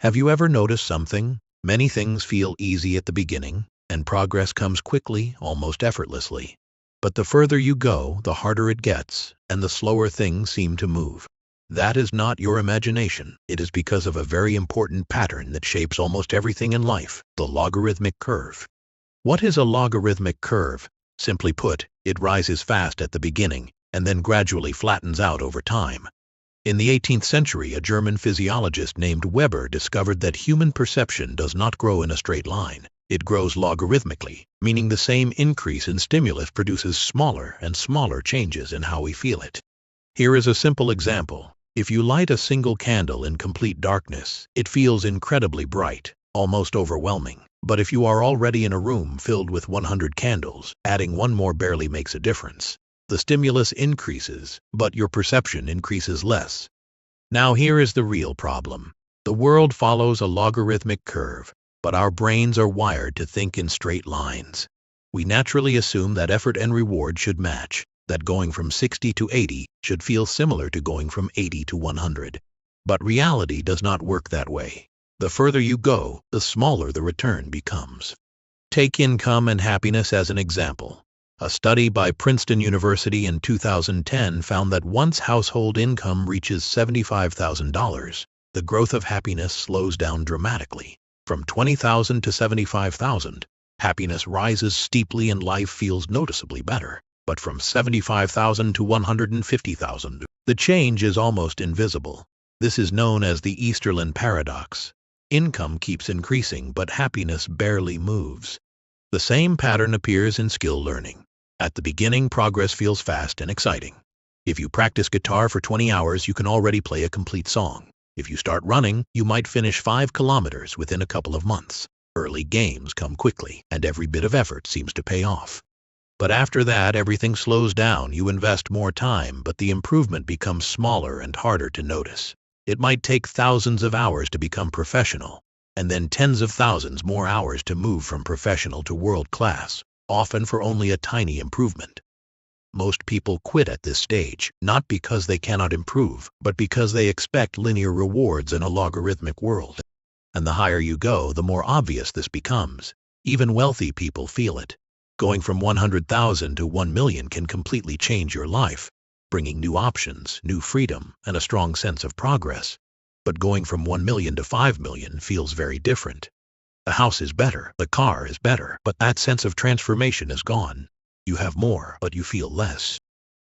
Have you ever noticed something? Many things feel easy at the beginning, and progress comes quickly, almost effortlessly. But the further you go, the harder it gets, and the slower things seem to move. That is not your imagination. It is because of a very important pattern that shapes almost everything in life, the logarithmic curve. What is a logarithmic curve? Simply put, it rises fast at the beginning, and then gradually flattens out over time. In the 18th century, a German physiologist named Weber discovered that human perception does not grow in a straight line. It grows logarithmically, meaning the same increase in stimulus produces smaller and smaller changes in how we feel it. Here is a simple example. If you light a single candle in complete darkness, it feels incredibly bright, almost overwhelming. But if you are already in a room filled with 100 candles, adding one more barely makes a difference. The stimulus increases, but your perception increases less. Now here is the real problem. The world follows a logarithmic curve, but our brains are wired to think in straight lines. We naturally assume that effort and reward should match, that going from 60 to 80 should feel similar to going from 80 to 100. But reality does not work that way. The further you go, the smaller the return becomes. Take income and happiness as an example. A study by Princeton University in 2010 found that once household income reaches $75,000, the growth of happiness slows down dramatically. From $20,000 to $75,000, happiness rises steeply and life feels noticeably better. But from $75,000 to $150,000, the change is almost invisible. This is known as the Easterlin paradox. Income keeps increasing, but happiness barely moves. The same pattern appears in skill learning. At the beginning, progress feels fast and exciting. If you practice guitar for 20 hours, you can already play a complete song. If you start running, you might finish 5 kilometers within a couple of months. Early gains come quickly, and every bit of effort seems to pay off. But after that, everything slows down. You invest more time, but the improvement becomes smaller and harder to notice. It might take thousands of hours to become professional, and then tens of thousands more hours to move from professional to world class, often for only a tiny improvement. Most people quit at this stage, not because they cannot improve, but because they expect linear rewards in a logarithmic world. And the higher you go, the more obvious this becomes. Even wealthy people feel it. Going from 100,000 to 1 million can completely change your life, bringing new options, new freedom, and a strong sense of progress. But going from 1 million to 5 million feels very different. The house is better, the car is better, but that sense of transformation is gone. You have more, but you feel less.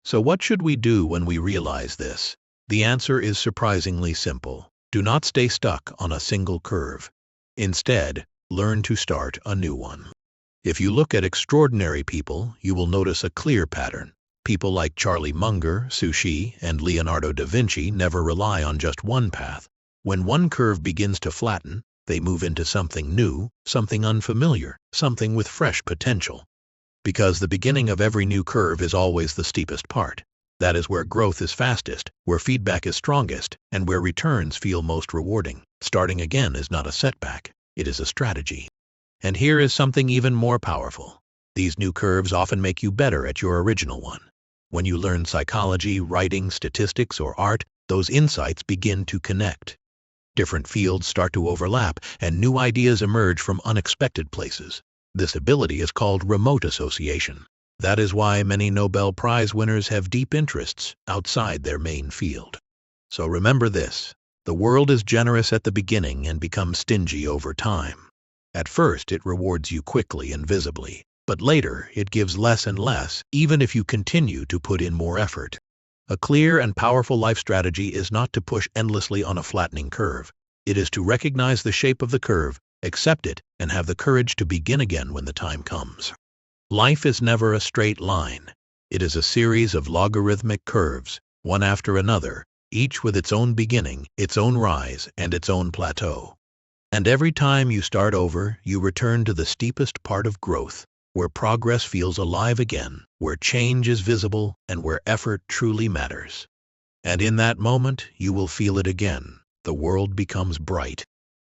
So what should we do when we realize this? The answer is surprisingly simple. Do not stay stuck on a single curve. Instead, learn to start a new one. If you look at extraordinary people, you will notice a clear pattern. People like Charlie Munger, Sushi, and Leonardo da Vinci never rely on just one path. When one curve begins to flatten, they move into something new, something unfamiliar, something with fresh potential. Because the beginning of every new curve is always the steepest part. That is where growth is fastest, where feedback is strongest, and where returns feel most rewarding. Starting again is not a setback, it is a strategy. And here is something even more powerful. These new curves often make you better at your original one. When you learn psychology, writing, statistics, or art, those insights begin to connect. Different fields start to overlap, and new ideas emerge from unexpected places. This ability is called remote association. That is why many Nobel Prize winners have deep interests outside their main field. So remember this: the world is generous at the beginning and becomes stingy over time. At first, it rewards you quickly and visibly, but later it gives less and less, even if you continue to put in more effort. A clear and powerful life strategy is not to push endlessly on a flattening curve. It is to recognize the shape of the curve, accept it, and have the courage to begin again when the time comes. Life is never a straight line. It is a series of logarithmic curves, one after another, each with its own beginning, its own rise, and its own plateau. And every time you start over, you return to the steepest part of growth, where progress feels alive again, where change is visible, and where effort truly matters. And in that moment, you will feel it again. The world becomes bright,